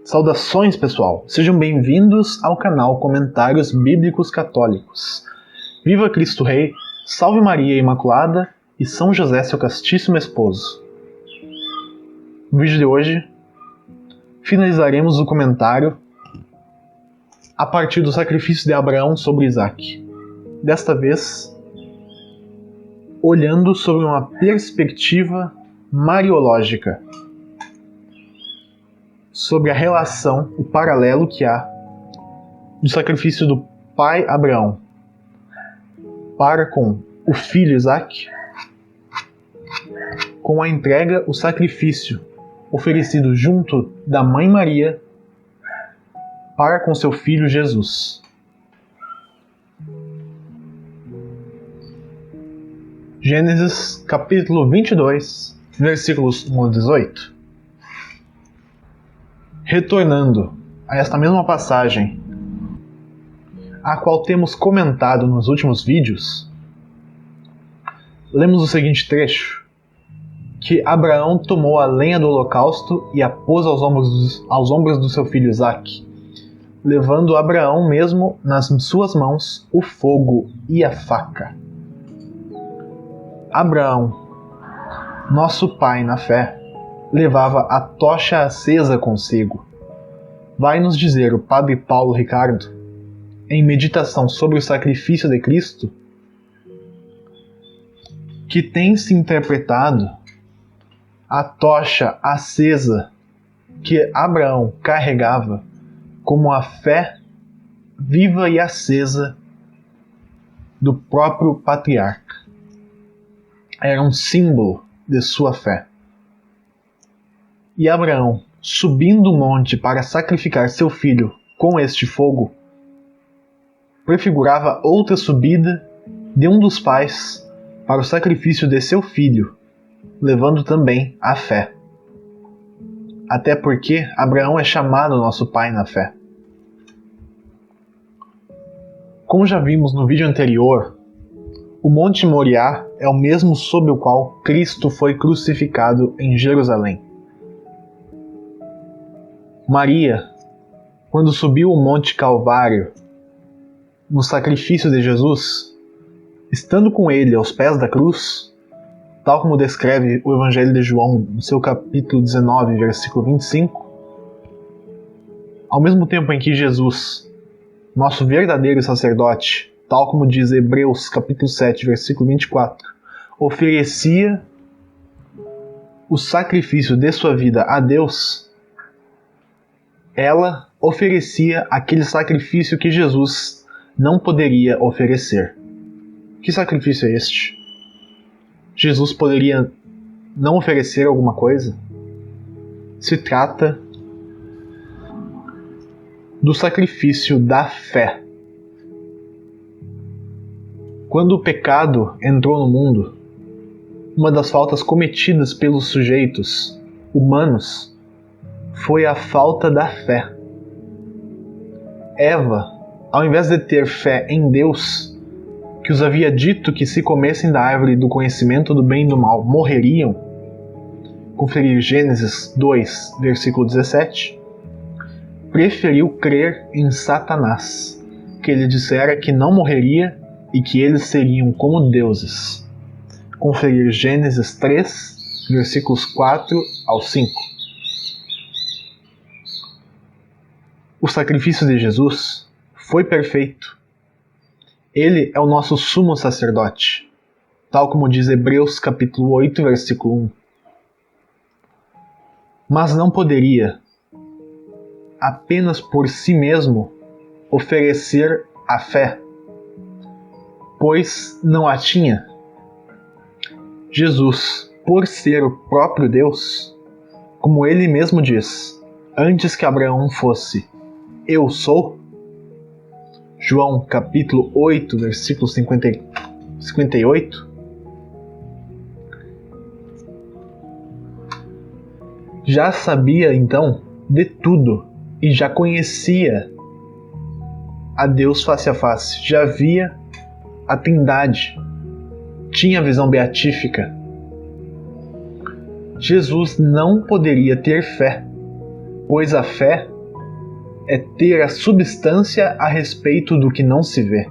Saudações, pessoal! Sejam bem-vindos ao canal Comentários Bíblicos Católicos. Viva Cristo Rei, Salve Maria Imaculada e São José, seu castíssimo esposo. No vídeo de hoje, finalizaremos o comentário a partir do sacrifício de Abraão sobre Isaac. Desta vez, olhando sobre uma perspectiva mariológica, sobre a relação, o paralelo que há do sacrifício do pai Abraão para com o filho Isaac, com a entrega, o sacrifício oferecido junto da mãe Maria para com seu filho Jesus. Gênesis capítulo 22, versículos 1 a 18. Retornando a esta mesma passagem, a qual temos comentado nos últimos vídeos, lemos o seguinte trecho, que Abraão tomou a lenha do holocausto e a pôs aos ombros do seu filho Isaac, levando Abraão mesmo nas suas mãos o fogo e a faca. Abraão, nosso pai na fé, levava a tocha acesa consigo. Vai nos dizer o Padre Paulo Ricardo, em meditação sobre o sacrifício de Cristo, que tem se interpretado a tocha acesa que Abraão carregava como a fé viva e acesa do próprio patriarca. Era um símbolo de sua fé. E Abraão, subindo o monte para sacrificar seu filho com este fogo, prefigurava outra subida de um dos pais para o sacrifício de seu filho, levando também a fé. Até porque Abraão é chamado nosso pai na fé. Como já vimos no vídeo anterior, o Monte Moriá é o mesmo sob o qual Cristo foi crucificado em Jerusalém. Maria, quando subiu o Monte Calvário, no sacrifício de Jesus, estando com ele aos pés da cruz, tal como descreve o Evangelho de João no seu capítulo 19, versículo 25, ao mesmo tempo em que Jesus, nosso verdadeiro sacerdote, tal como diz Hebreus capítulo 7, versículo 24, oferecia o sacrifício de sua vida a Deus, ela oferecia aquele sacrifício que Jesus não poderia oferecer. Que sacrifício é este? Jesus poderia não oferecer alguma coisa? Se trata do sacrifício da fé. Quando o pecado entrou no mundo, uma das faltas cometidas pelos sujeitos humanos foi a falta da fé. Eva, ao invés de ter fé em Deus, que os havia dito que se comessem da árvore do conhecimento do bem e do mal morreriam, conferir Gênesis 2, versículo 17, preferiu crer em Satanás, que lhe dissera que não morreria e que eles seriam como deuses. Conferir Gênesis 3, versículos 4 ao 5. O sacrifício de Jesus foi perfeito. Ele é o nosso sumo sacerdote, tal como diz Hebreus capítulo 8, versículo 1. Mas não poderia, apenas por si mesmo, oferecer a fé, pois não a tinha. Jesus, por ser o próprio Deus, como ele mesmo diz, antes que Abraão fosse Eu sou, João capítulo 8, versículo 58, já sabia então de tudo e já conhecia a Deus face a face, já via a Trindade, tinha visão beatífica. Jesus não poderia ter fé pois a fé é ter a substância a respeito do que não se vê,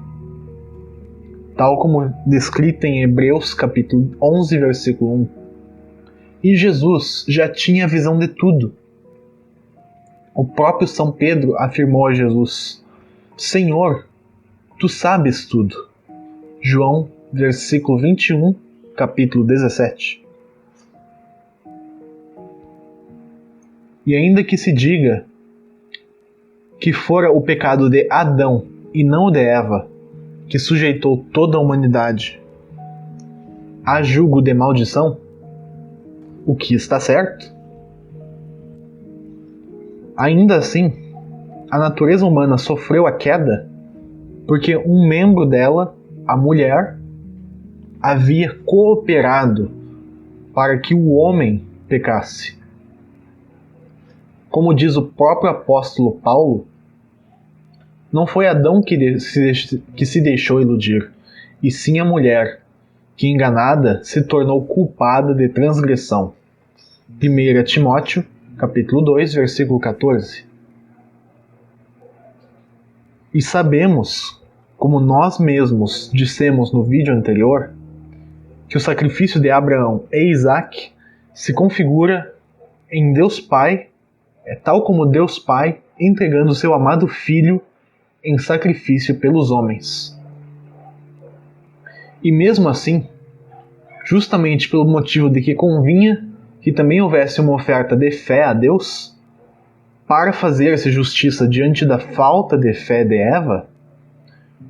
tal como descrito em Hebreus capítulo 11, versículo 1. E Jesus já tinha a visão de tudo. O próprio São Pedro afirmou a Jesus: Senhor, tu sabes tudo. João, versículo 21, capítulo 17. E ainda que se diga que fora o pecado de Adão e não o de Eva, que sujeitou toda a humanidade a julgo de maldição, o que está certo, ainda assim, a natureza humana sofreu a queda porque um membro dela, a mulher, havia cooperado para que o homem pecasse. Como diz o próprio apóstolo Paulo, não foi Adão que se deixou iludir, e sim a mulher, que enganada se tornou culpada de transgressão. 1 Timóteo, capítulo 2, versículo 14. E sabemos, como nós mesmos dissemos no vídeo anterior, que o sacrifício de Abraão e Isaac se configura em Deus Pai, tal como Deus Pai entregando seu amado Filho em sacrifício pelos homens. E mesmo assim, justamente pelo motivo de que convinha que também houvesse uma oferta de fé a Deus, para fazer-se justiça diante da falta de fé de Eva,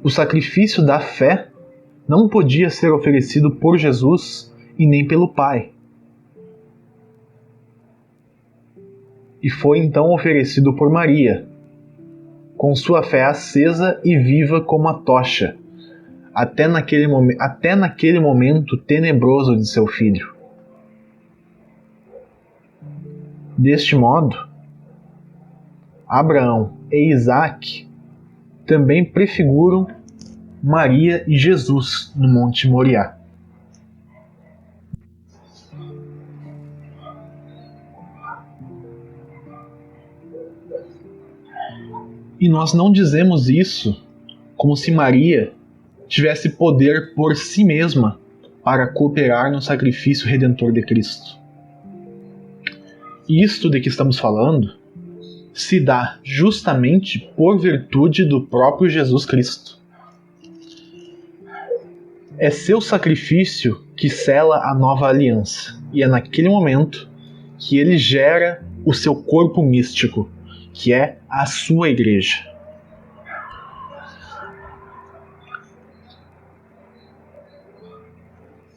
o sacrifício da fé não podia ser oferecido por Jesus e nem pelo Pai. E foi então oferecido por Maria, com sua fé acesa e viva como a tocha, até naquele momento tenebroso de seu filho. Deste modo, Abraão e Isaac também prefiguram Maria e Jesus no Monte Moriá. E nós não dizemos isso como se Maria tivesse poder por si mesma para cooperar no sacrifício redentor de Cristo. Isto de que estamos falando se dá justamente por virtude do próprio Jesus Cristo. É seu sacrifício que sela a nova aliança, e é naquele momento que ele gera o seu corpo místico, que é a sua igreja.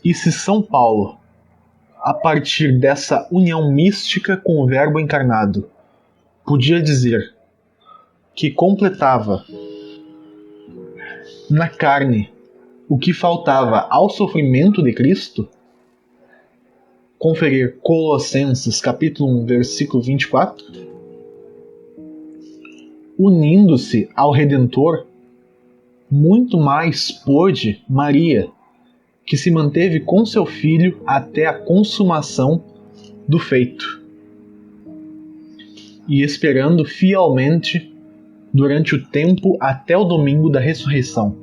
E se São Paulo, a partir dessa união mística com o Verbo encarnado, podia dizer que completava na carne o que faltava ao sofrimento de Cristo, conferir Colossenses capítulo 1, versículo 24, unindo-se ao Redentor, muito mais pôde Maria, que se manteve com seu filho até a consumação do feito, e esperando fielmente durante o tempo até o domingo da ressurreição.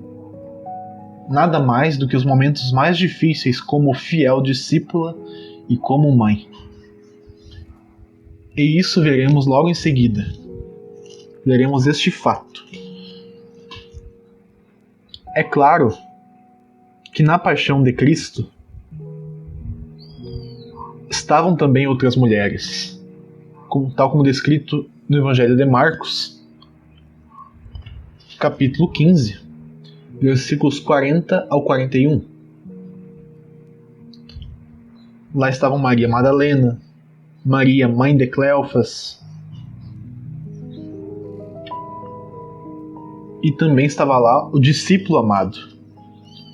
Nada mais do que os momentos mais difíceis como fiel discípula e como mãe. E isso veremos logo em seguida. Veremos este fato. É claro que na paixão de Cristo estavam também outras mulheres, tal como descrito no Evangelho de Marcos, capítulo 15, versículos 40 ao 41. Lá estavam Maria Madalena, Maria, mãe de Cleofas, e também estava lá o discípulo amado.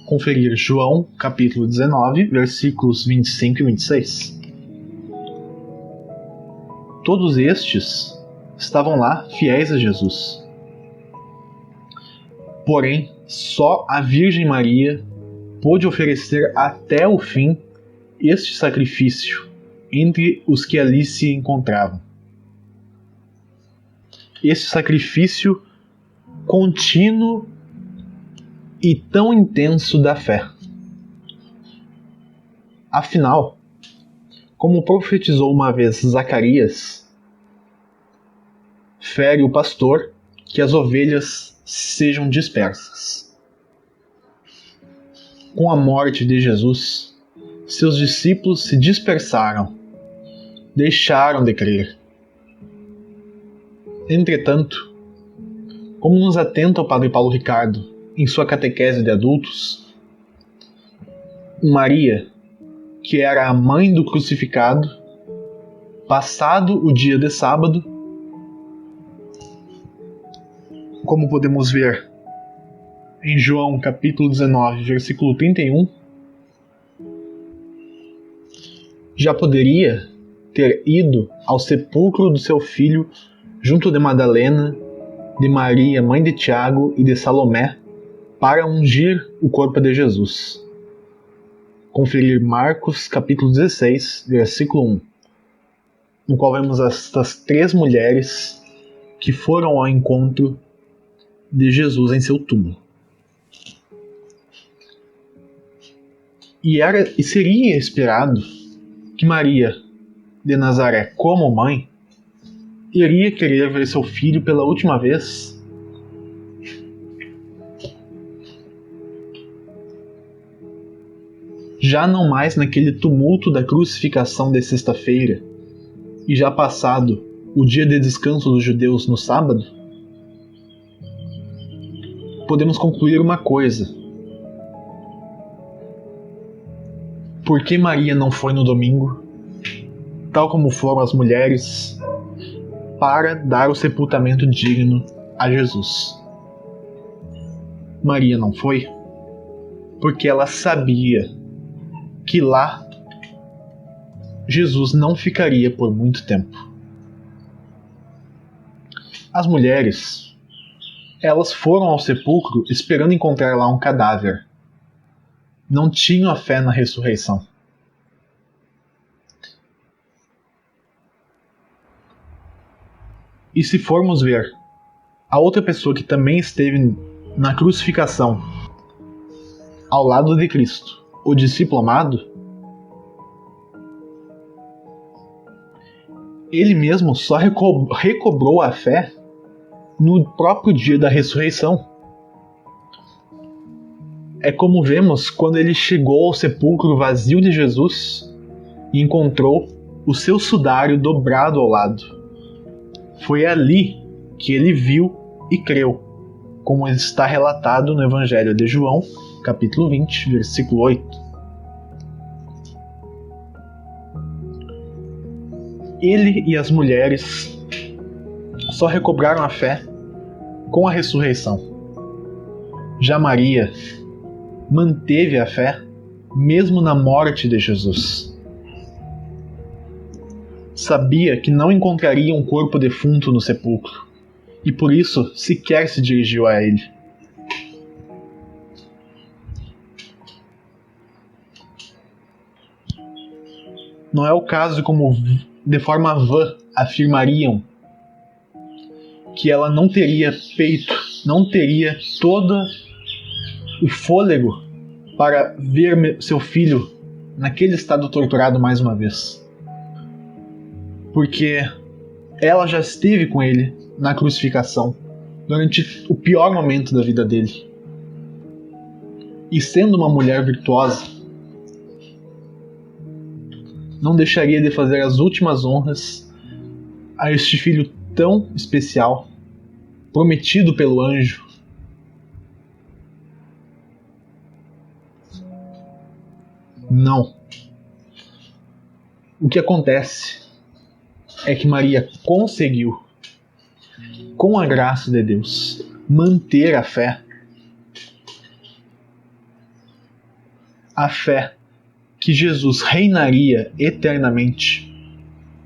Conferir João, capítulo 19, versículos 25 e 26. Todos estes estavam lá fiéis a Jesus. Porém, só a Virgem Maria pôde oferecer até o fim este sacrifício entre os que ali se encontravam. esse sacrifício contínuo e tão intenso da fé. Afinal, como profetizou uma vez Zacarias, fere o pastor que as ovelhas sejam dispersas. Com a morte de Jesus, seus discípulos se dispersaram, deixaram de crer. Entretanto, como nos atenta o Padre Paulo Ricardo em sua catequese de adultos, Maria, que era a mãe do crucificado, passado o dia de sábado, como podemos ver em João capítulo 19, versículo 31, já poderia ter ido ao sepulcro do seu filho junto de Madalena, de Maria, mãe de Tiago e de Salomé, para ungir o corpo de Jesus. Conferir Marcos capítulo 16, versículo 1, no qual vemos estas 3 mulheres que foram ao encontro de Jesus em seu túmulo. E seria esperado que Maria de Nazaré, como mãe, iria querer ver seu filho pela última vez. Já não mais naquele tumulto da crucificação de sexta-feira, e já passado o dia de descanso dos judeus no sábado, podemos concluir uma coisa. Por que Maria não foi no domingo, tal como foram as mulheres, para dar o sepultamento digno a Jesus? Maria não foi porque ela sabia que lá Jesus não ficaria por muito tempo. As mulheres, elas foram ao sepulcro esperando encontrar lá um cadáver. Não tinham a fé na ressurreição. E se formos ver a outra pessoa que também esteve na crucificação ao lado de Cristo, o discípulo amado, ele mesmo só recobrou a fé no próprio dia da ressurreição. É como vemos quando ele chegou ao sepulcro vazio de Jesus e encontrou o seu sudário dobrado ao lado. Foi ali que ele viu e creu, como está relatado no Evangelho de João, capítulo 20, versículo 8. Ele e as mulheres só recobraram a fé com a ressurreição. Já Maria manteve a fé mesmo na morte de Jesus. Sabia que não encontraria um corpo defunto no sepulcro e por isso sequer se dirigiu a ele. Não é o caso de como de forma vã afirmariam que ela não teria peito, não teria todo o fôlego para ver seu filho naquele estado torturado mais uma vez. Porque ela já esteve com ele na crucificação durante o pior momento da vida dele. E sendo uma mulher virtuosa, não deixaria de fazer as últimas honras a este filho tão especial, prometido pelo anjo. Não. O que acontece é que Maria conseguiu, com a graça de Deus, manter a fé. A fé que Jesus reinaria eternamente,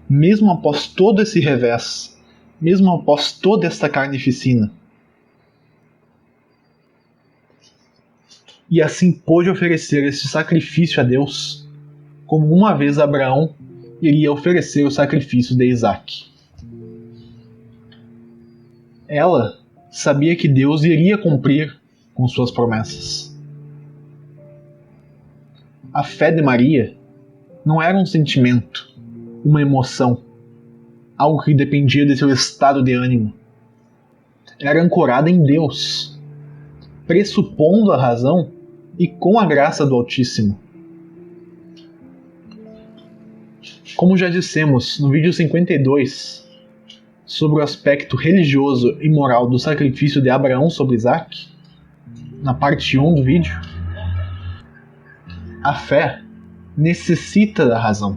mesmo após todo esse revés, mesmo após toda esta carnificina. E assim pôde oferecer esse sacrifício a Deus, como uma vez Abraão iria oferecer o sacrifício de Isaac. Ela sabia que Deus iria cumprir com suas promessas. A fé de Maria não era um sentimento, uma emoção, algo que dependia de seu estado de ânimo. Era ancorada em Deus, pressupondo a razão e com a graça do Altíssimo. Como já dissemos no vídeo 52, sobre o aspecto religioso e moral do sacrifício de Abraão sobre Isaac, na parte 1 do vídeo, a fé necessita da razão.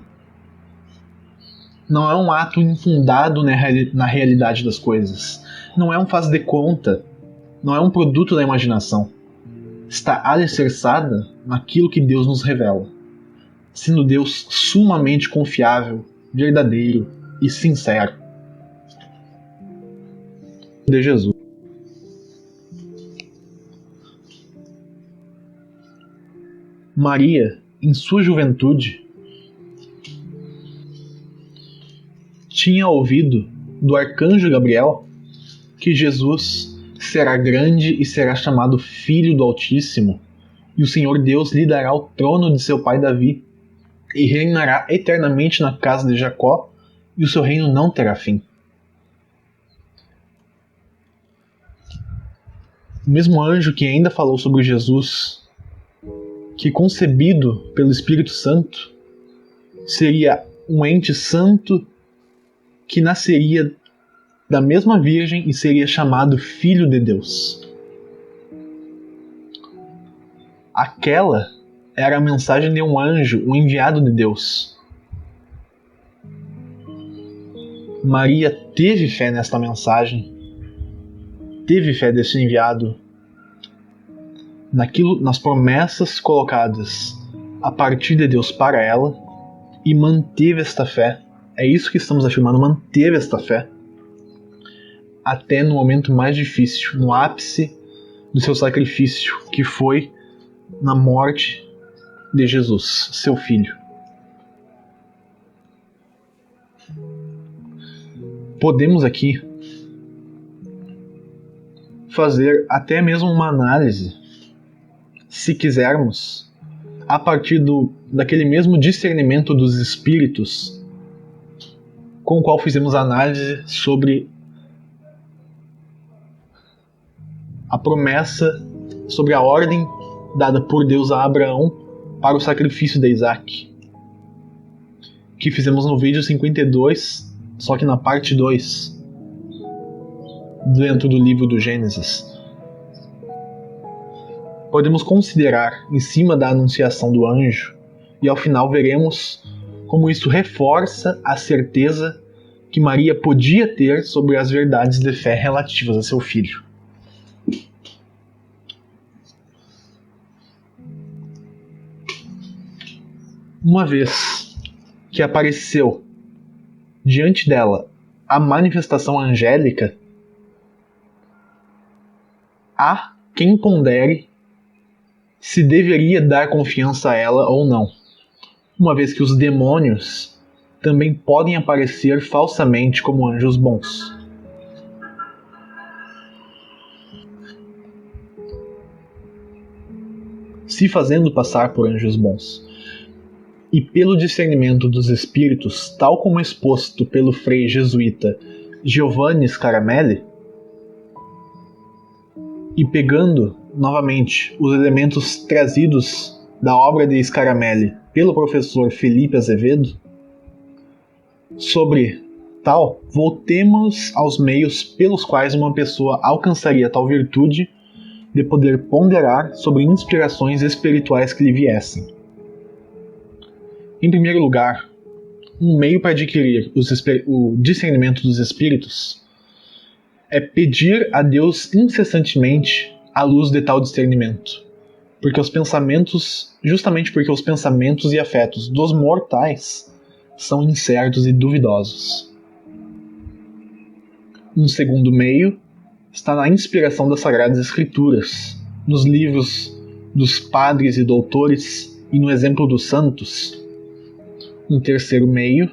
Não é um ato infundado na realidade das coisas. Não é um faz de conta. Não é um produto da imaginação. Está alicerçada naquilo que Deus nos revela, sendo Deus sumamente confiável, verdadeiro e sincero. De Jesus. Maria, em sua juventude, tinha ouvido do arcanjo Gabriel que Jesus será grande e será chamado Filho do Altíssimo, e o Senhor Deus lhe dará o trono de seu pai Davi, e reinará eternamente na casa de Jacó, e o seu reino não terá fim. O mesmo anjo que ainda falou sobre Jesus, que concebido pelo Espírito Santo, seria um ente santo que nasceria da mesma Virgem e seria chamado Filho de Deus. Aquela era a mensagem de um anjo, um enviado de Deus. Maria teve fé nesta mensagem, teve fé desse enviado, nas promessas colocadas a partir de Deus para ela, e manteve esta fé. É isso que estamos afirmando, manteve esta fé até no momento mais difícil, no ápice do seu sacrifício, que foi na morte de Jesus, seu filho. Podemos aqui fazer até mesmo uma análise, se quisermos, a partir daquele mesmo discernimento dos espíritos com o qual fizemos análise sobre a promessa, sobre a ordem dada por Deus a Abraão para o sacrifício de Isaac, que fizemos no vídeo 52, só que na parte 2, dentro do livro do Gênesis. Podemos considerar em cima da anunciação do anjo, e ao final veremos como isso reforça a certeza que Maria podia ter sobre as verdades de fé relativas a seu filho. Uma vez que apareceu diante dela a manifestação angélica, há quem pondere se deveria dar confiança a ela ou não, uma vez que os demônios também podem aparecer falsamente como anjos bons. Se fazendo passar por anjos bons. E pelo discernimento dos espíritos, tal como exposto pelo frei jesuíta Giovanni Scaramelli, e pegando novamente os elementos trazidos da obra de Scaramelli pelo professor Felipe Azevedo, sobre tal, voltemos aos meios pelos quais uma pessoa alcançaria tal virtude de poder ponderar sobre inspirações espirituais que lhe viessem. Em primeiro lugar, um meio para adquirir o discernimento dos espíritos é pedir a Deus incessantemente a luz de tal discernimento, justamente porque os pensamentos e afetos dos mortais são incertos e duvidosos. Um segundo meio está na inspiração das Sagradas Escrituras, nos livros dos padres e doutores e no exemplo dos santos. Um terceiro meio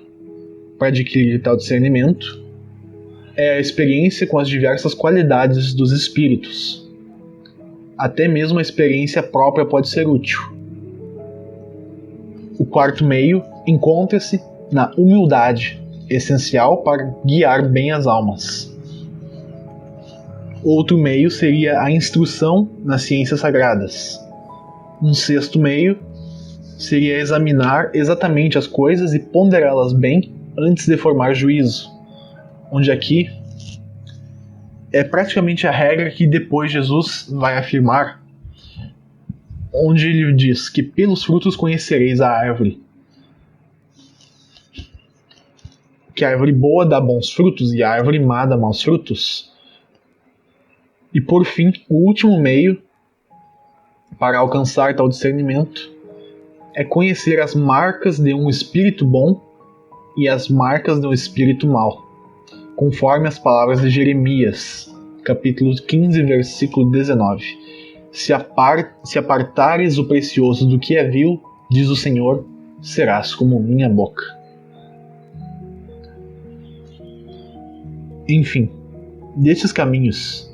para adquirir tal discernimento é a experiência com as diversas qualidades dos espíritos. Até mesmo a experiência própria pode ser útil. O quarto meio encontra-se na humildade, essencial para guiar bem as almas. Outro meio seria a instrução nas ciências sagradas. Um sexto meio seria examinar exatamente as coisas e ponderá-las bem antes de formar juízo, onde aqui é praticamente a regra que depois Jesus vai afirmar, onde ele diz que pelos frutos conhecereis a árvore. Que a árvore boa dá bons frutos e a árvore má dá maus frutos. E por fim, o último meio para alcançar tal discernimento é conhecer as marcas de um espírito bom e as marcas de um espírito mau, conforme as palavras de Jeremias, capítulo 15, versículo 19. Se apartares o precioso do que é vil, diz o Senhor, serás como minha boca. Enfim, destes caminhos,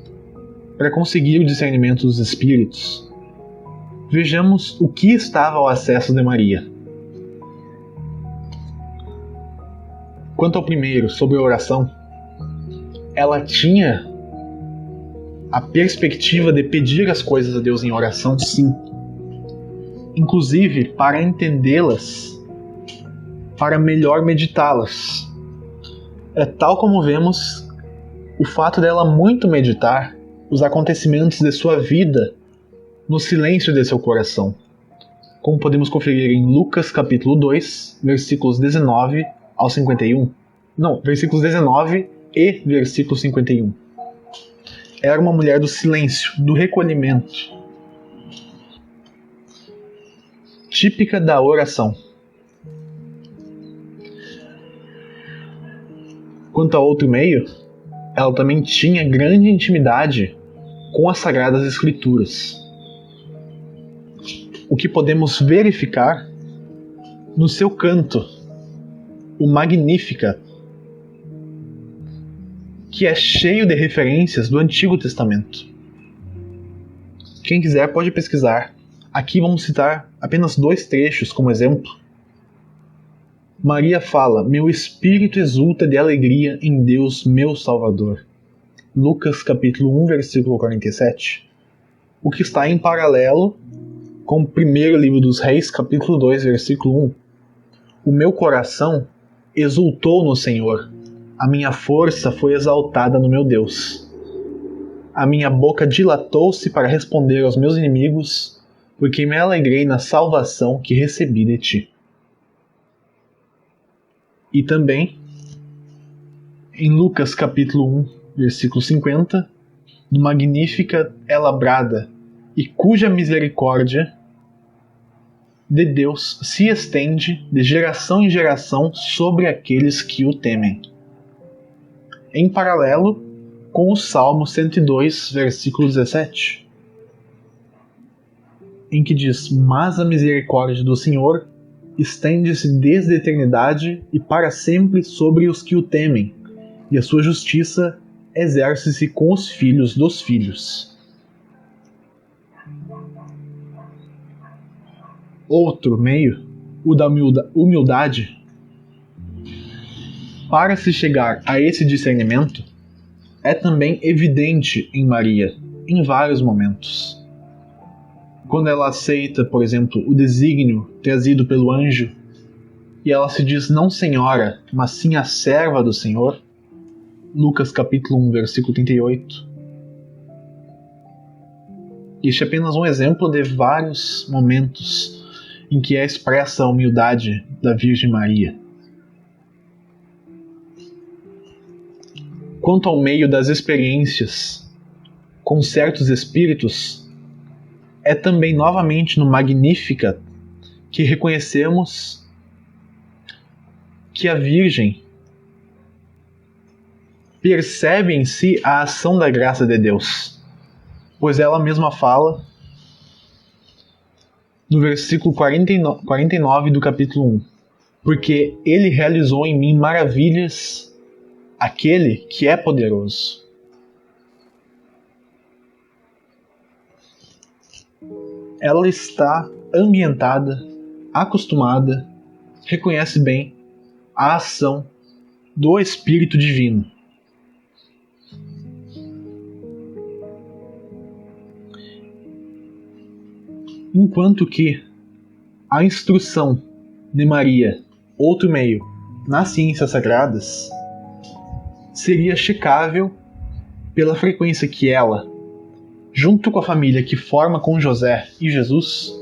para conseguir o discernimento dos espíritos, vejamos o que estava ao acesso de Maria. Quanto ao primeiro, sobre a oração, ela tinha a perspectiva de pedir as coisas a Deus em oração, sim. Inclusive para entendê-las, para melhor meditá-las. É tal como vemos o fato dela muito meditar os acontecimentos de sua vida no silêncio de seu coração, como podemos conferir em Lucas capítulo 2, versículos 19 ao 51. Não, versículos 19 e versículo 51. Era uma mulher do silêncio, do recolhimento, típica da oração. Quanto a outro meio, ela também tinha grande intimidade com as Sagradas Escrituras, o que podemos verificar no seu canto, o Magnífica, que é cheio de referências do Antigo Testamento. Quem quiser pode pesquisar. Aqui vamos citar apenas 2 trechos como exemplo. Maria fala: meu espírito exulta de alegria em Deus, meu Salvador. Lucas capítulo 1, versículo 47. O que está em paralelo com o primeiro livro dos Reis, capítulo 2, versículo 1. O meu coração exultou no Senhor. A minha força foi exaltada no meu Deus. A minha boca dilatou-se para responder aos meus inimigos, porque me alegrei na salvação que recebi de ti. E também, em Lucas capítulo 1, versículo 50, no Magnífica ela brada, e cuja misericórdia de Deus se estende de geração em geração sobre aqueles que o temem. Em paralelo com o Salmo 102, versículo 17, em que diz: mas a misericórdia do Senhor estende-se desde a eternidade e para sempre sobre os que o temem, e a sua justiça exerce-se com os filhos dos filhos. Outro meio, o da humildade. Para se chegar a esse discernimento, é também evidente em Maria, em vários momentos. Quando ela aceita, por exemplo, o desígnio trazido pelo anjo, e ela se diz não senhora, mas sim a serva do Senhor, Lucas capítulo 1, versículo 38. Este é apenas um exemplo de vários momentos em que é expressa a humildade da Virgem Maria. Quanto ao meio das experiências com certos espíritos, é também novamente no Magnífica que reconhecemos que a Virgem percebe em si a ação da graça de Deus, pois ela mesma fala no versículo 49 do capítulo 1: porque ele realizou em mim maravilhas aquele que é poderoso. Ela está ambientada, acostumada, reconhece bem a ação do Espírito Divino. Enquanto que a instrução de Maria, outro meio, nas ciências sagradas, seria checável pela frequência que ela, junto com a família que forma com José e Jesus,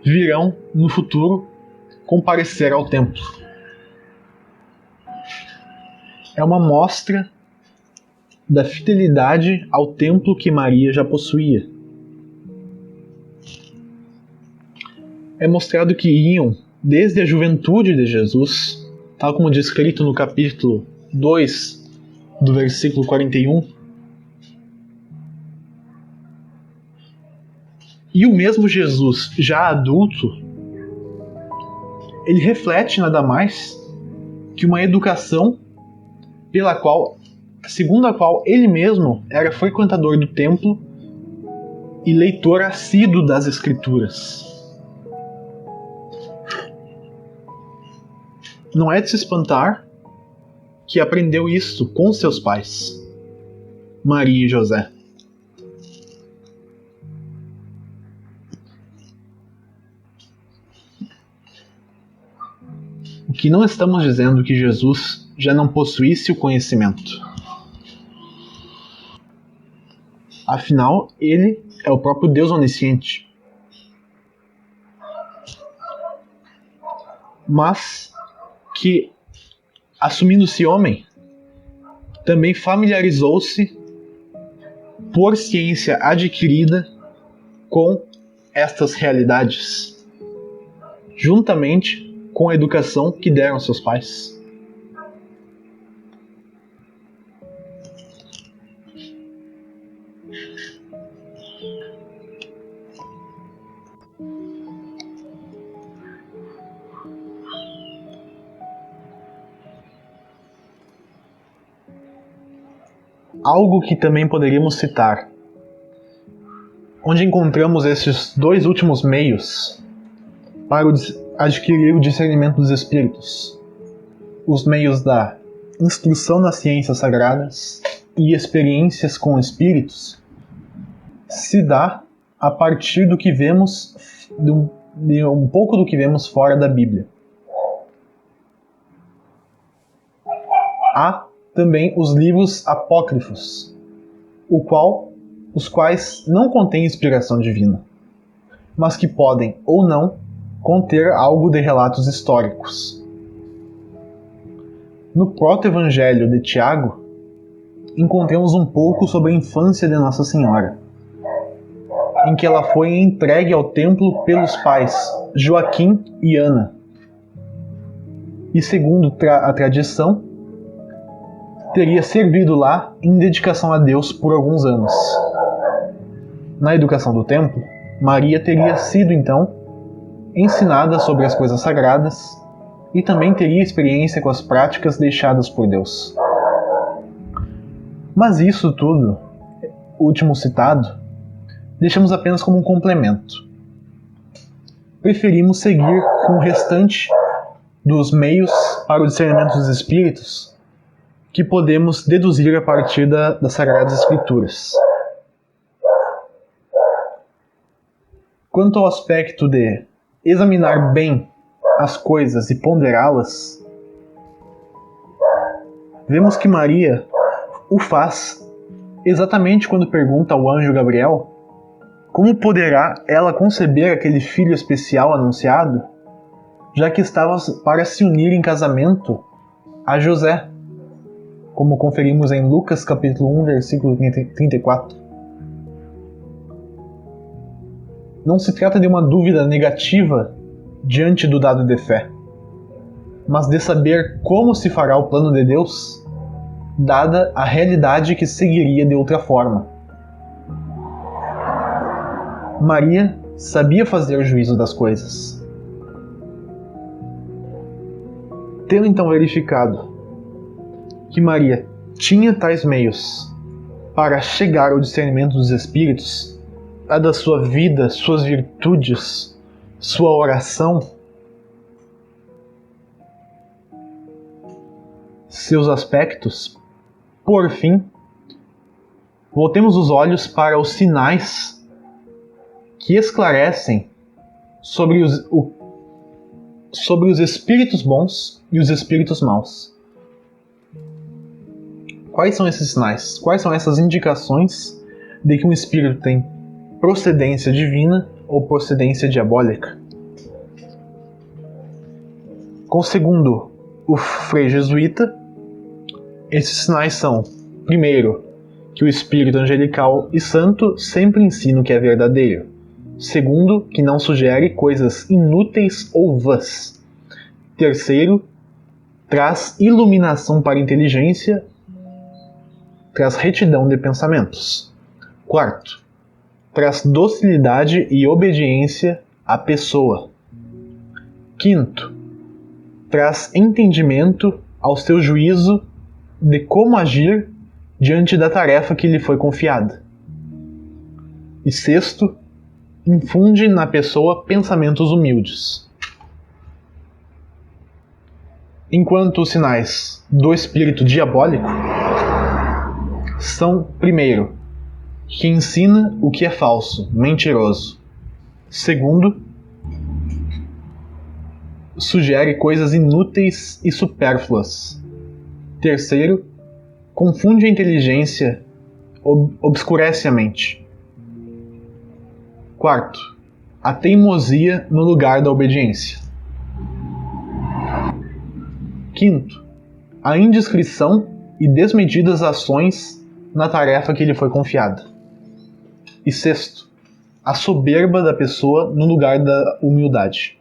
virão no futuro comparecer ao templo. É uma mostra da fidelidade ao templo que Maria já possuía. É mostrado que iam desde a juventude de Jesus, tal como descrito no capítulo 2, do versículo 41. E o mesmo Jesus, já adulto, ele reflete nada mais que uma educação segundo a qual ele mesmo era frequentador do templo e leitor assíduo das Escrituras. Não é de se espantar que aprendeu isso com seus pais, Maria e José. O que não estamos dizendo que Jesus já não possuísse o conhecimento. Afinal, ele é o próprio Deus onisciente. Mas que, assumindo-se homem, também familiarizou-se por ciência adquirida com estas realidades, juntamente com a educação que deram seus pais. Algo que também poderíamos citar, onde encontramos esses dois últimos meios para adquirir o discernimento dos espíritos, os meios da instrução nas ciências sagradas e experiências com espíritos, se dá a partir do que vemos, de um pouco do que vemos fora da Bíblia. Há também os livros apócrifos, os quais não contêm inspiração divina, mas que podem ou não conter algo de relatos históricos. No proto-evangelho de Tiago, encontramos um pouco sobre a infância de Nossa Senhora, em que ela foi entregue ao templo pelos pais Joaquim e Ana. E segundo a tradição, teria servido lá em dedicação a Deus por alguns anos. Na educação do templo, Maria teria sido então ensinada sobre as coisas sagradas e também teria experiência com as práticas deixadas por Deus. Mas isso tudo, o último citado, deixamos apenas como um complemento. Preferimos seguir com o restante dos meios para o discernimento dos espíritos que podemos deduzir a partir das Sagradas Escrituras. Quanto ao aspecto de examinar bem as coisas e ponderá-las, vemos que Maria o faz exatamente quando pergunta ao anjo Gabriel como poderá ela conceber aquele filho especial anunciado, já que estava para se unir em casamento a José, como conferimos em Lucas capítulo 1, versículo 34. Não se trata de uma dúvida negativa diante do dado de fé, mas de saber como se fará o plano de Deus, dada a realidade que seguiria de outra forma. Maria sabia fazer o juízo das coisas. Tendo então verificado que Maria tinha tais meios para chegar ao discernimento dos espíritos, a da sua vida, suas virtudes, sua oração, seus aspectos. Por fim, voltemos os olhos para os sinais que esclarecem sobre os espíritos bons e os espíritos maus. Quais são esses sinais? Quais são essas indicações de que um espírito tem procedência divina ou procedência diabólica? Segundo o frei jesuíta, esses sinais são: primeiro, que o espírito angelical e santo sempre ensina o que é verdadeiro. Segundo, que não sugere coisas inúteis ou vãs. Terceiro, traz iluminação para a inteligência, traz retidão de pensamentos. Quarto, traz docilidade e obediência à pessoa. Quinto, traz entendimento ao seu juízo de como agir diante da tarefa que lhe foi confiada. E sexto, infunde na pessoa pensamentos humildes. Enquanto os sinais do espírito diabólico são, primeiro, que ensina o que é falso, mentiroso. Segundo, sugere coisas inúteis e supérfluas. Terceiro, confunde a inteligência, obscurece a mente. Quarto, a teimosia no lugar da obediência. Quinto, a indiscrição e desmedidas ações na tarefa que lhe foi confiada. E sexto, a soberba da pessoa no lugar da humildade.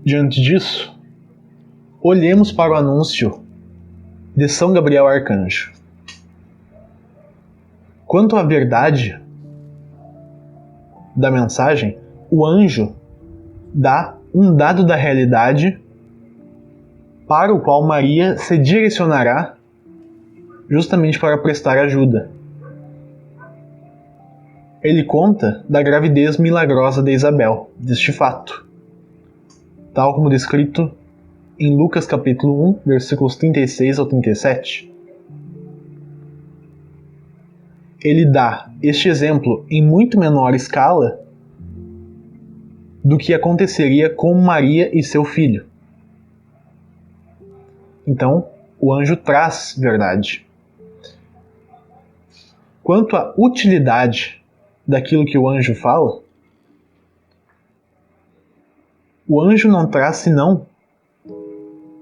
Diante disso, olhemos para o anúncio de São Gabriel Arcanjo. Quanto à verdade da mensagem, o anjo dá um dado da realidade para o qual Maria se direcionará justamente para prestar ajuda. Ele conta da gravidez milagrosa de Isabel, deste fato, tal como descrito em Lucas capítulo 1, versículos 36 ao 37. Ele dá este exemplo em muito menor escala do que aconteceria com Maria e seu filho. Então, o anjo traz verdade. Quanto à utilidade daquilo que o anjo fala, o anjo não traz senão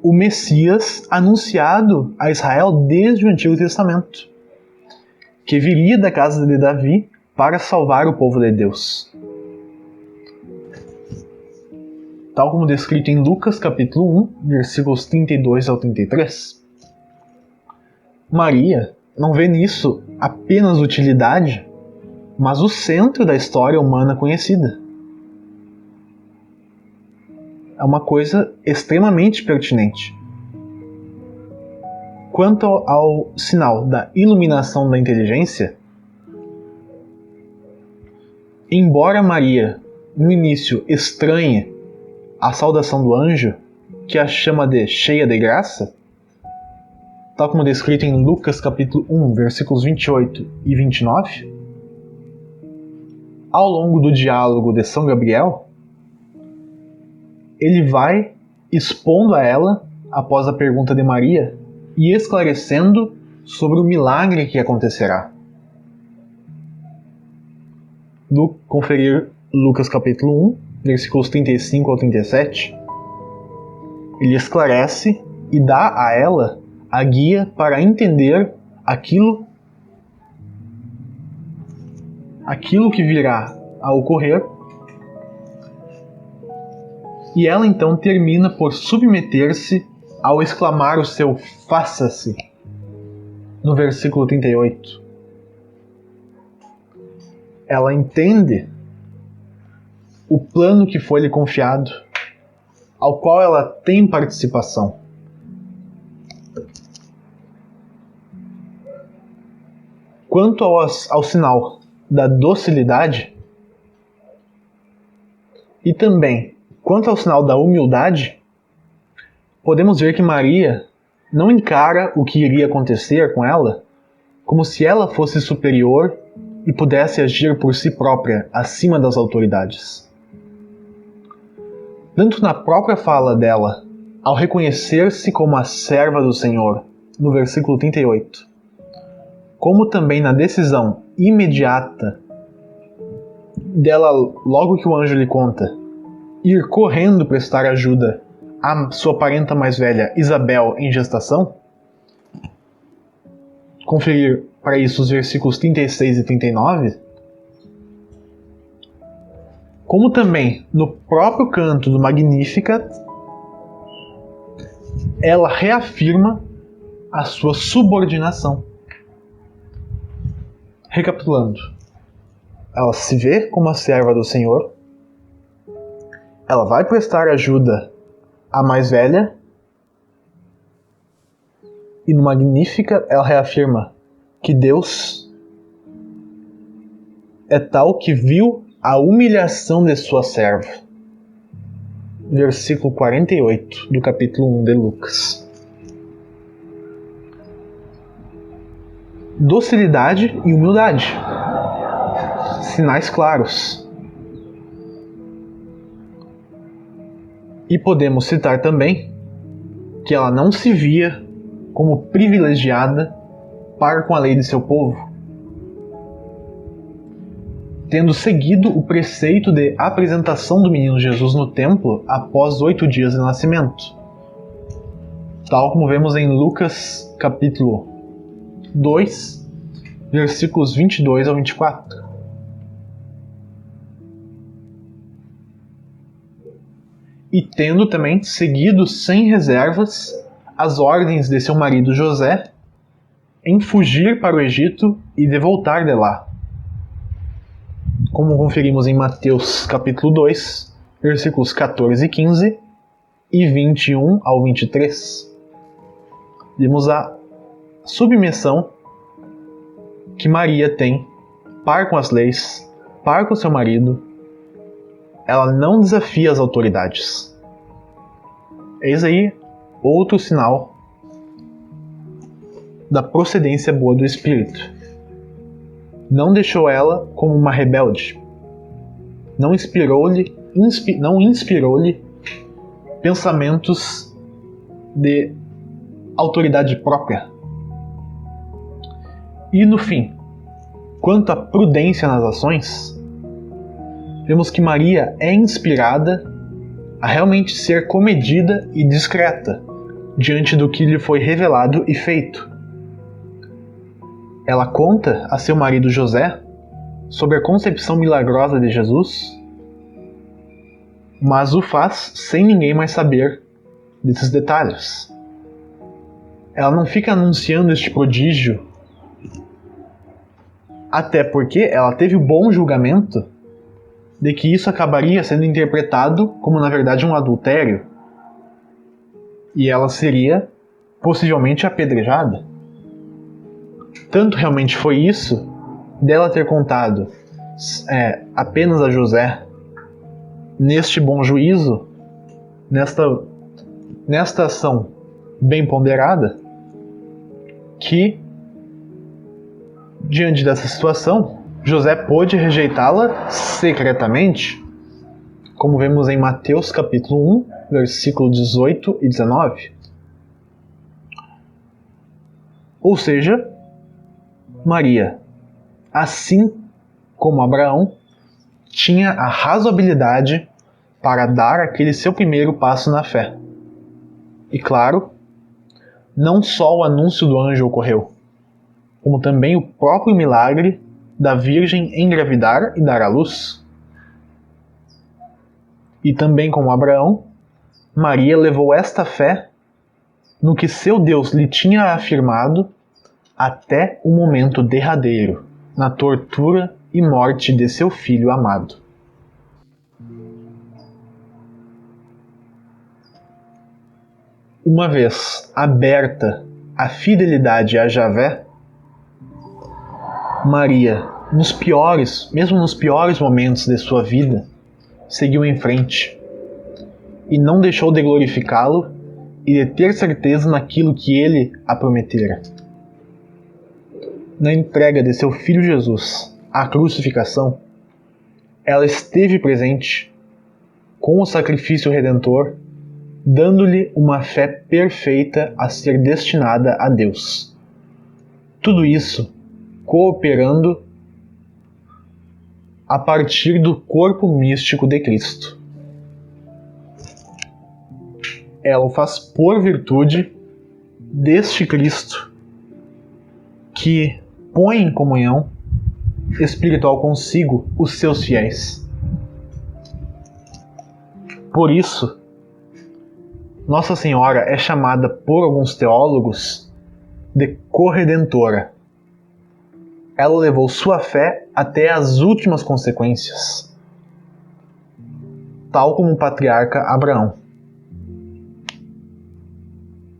o Messias anunciado a Israel desde o Antigo Testamento, que viria da casa de Davi para salvar o povo de Deus. Tal como descrito em Lucas capítulo 1, versículos 32 ao 33. Maria não vê nisso apenas utilidade, mas o centro da história humana conhecida. É uma coisa extremamente pertinente. Quanto ao sinal da iluminação da inteligência, embora Maria, no início, estranhe a saudação do anjo, que a chama de cheia de graça, tal como descrito em Lucas capítulo 1, versículos 28 e 29, ao longo do diálogo de São Gabriel, ele vai expondo a ela, após a pergunta de Maria, e esclarecendo sobre o milagre que acontecerá. Conferir Lucas capítulo 1, versículos 35 ao 37, ele esclarece e dá a ela a guia para entender aquilo que virá a ocorrer, e ela então termina por submeter-se ao exclamar o seu faça-se no versículo 38. Ela entende o plano que foi lhe confiado, ao qual ela tem participação. Quanto ao sinal da docilidade, e também quanto ao sinal da humildade, podemos ver que Maria não encara o que iria acontecer com ela como se ela fosse superior e pudesse agir por si própria acima das autoridades. Tanto na própria fala dela, ao reconhecer-se como a serva do Senhor, no versículo 38, como também na decisão imediata dela, logo que o anjo lhe conta, ir correndo prestar ajuda à sua parenta mais velha, Isabel, em gestação. Conferir para isso os versículos 36 e 39. Como também no próprio canto do Magnificat, ela reafirma a sua subordinação. Recapitulando, ela se vê como a serva do Senhor, ela vai prestar ajuda à mais velha, e no Magnificat ela reafirma que Deus é tal que viu a humilhação de sua serva. Versículo 48 do capítulo 1 de Lucas. Docilidade e humildade. Sinais claros. E podemos citar também que ela não se via como privilegiada para com a lei de seu povo, tendo seguido o preceito de apresentação do menino Jesus no templo após 8 dias de nascimento, tal como vemos em Lucas capítulo 2, versículos 22 ao 24. E tendo também seguido sem reservas as ordens de seu marido José em fugir para o Egito e de voltar de lá, como conferimos em Mateus capítulo 2, versículos 14 e 15 e 21 ao 23. Vimos a submissão que Maria tem para com as leis, para com seu marido. Ela não desafia as autoridades. Eis aí outro sinal da procedência boa do Espírito. Não deixou ela como uma rebelde. Não inspirou-lhe pensamentos de autoridade própria. E no fim, quanto à prudência nas ações, vemos que Maria é inspirada a realmente ser comedida e discreta diante do que lhe foi revelado e feito. Ela conta a seu marido José sobre a concepção milagrosa de Jesus, mas o faz sem ninguém mais saber desses detalhes. Ela não fica anunciando este prodígio, até porque ela teve o bom julgamento de que isso acabaria sendo interpretado como, na verdade, um adultério, e ela seria possivelmente apedrejada. Tanto realmente foi isso dela ter contado apenas a José neste bom juízo, nesta ação bem ponderada, que diante dessa situação José pôde rejeitá-la secretamente, como vemos em Mateus capítulo 1, versículo 18 e 19. Ou seja, Maria, assim como Abraão, tinha a razoabilidade para dar aquele seu primeiro passo na fé. E claro, não só o anúncio do anjo ocorreu, como também o próprio milagre da Virgem engravidar e dar à luz. E também como Abraão, Maria levou esta fé no que seu Deus lhe tinha afirmado até o momento derradeiro, na tortura e morte de seu filho amado. uma vez aberta a fidelidade a Javé, Maria, mesmo nos piores momentos de sua vida, seguiu em frente e não deixou de glorificá-lo e de ter certeza naquilo que ele a prometera. Na entrega de seu filho Jesus à crucificação, ela esteve presente com o sacrifício redentor, dando-lhe uma fé perfeita a ser destinada a Deus. Tudo isso cooperando a partir do corpo místico de Cristo. Ela o faz por virtude deste Cristo que põe em comunhão espiritual consigo os seus fiéis. Por isso, Nossa Senhora é chamada por alguns teólogos de corredentora. Ela levou sua fé até as últimas consequências, tal como o patriarca Abraão.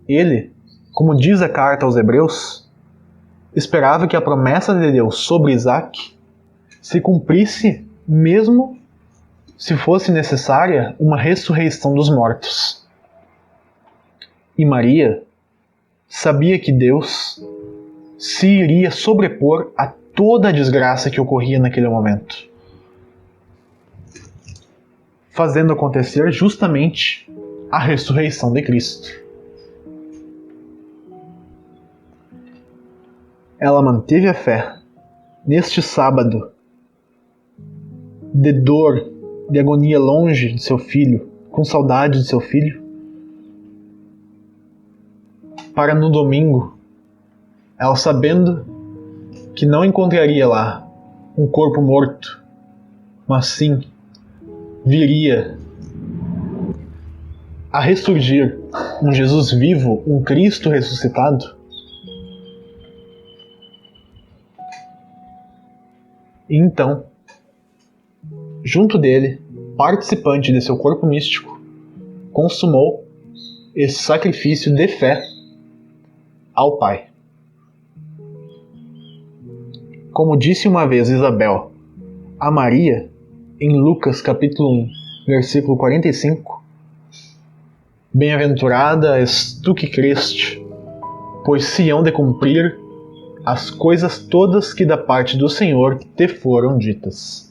Ele, como diz a carta aos Hebreus, esperava que a promessa de Deus sobre Isaac se cumprisse mesmo se fosse necessária uma ressurreição dos mortos. E Maria sabia que Deus se iria sobrepor a toda a desgraça que ocorria naquele momento, fazendo acontecer justamente a ressurreição de Cristo. Ela manteve a fé neste sábado de dor, de agonia longe de seu filho, com saudade de seu filho, para no domingo, ela sabendo que não encontraria lá um corpo morto, mas sim viria a ressurgir um Jesus vivo, um Cristo ressuscitado. E então, junto dele, participante de seu corpo místico, consumou esse sacrifício de fé ao Pai. Como disse uma vez Isabel a Maria, em Lucas capítulo 1, versículo 45, Bem-aventurada és tu que creste, pois se hão de cumprir as coisas todas que da parte do Senhor te foram ditas.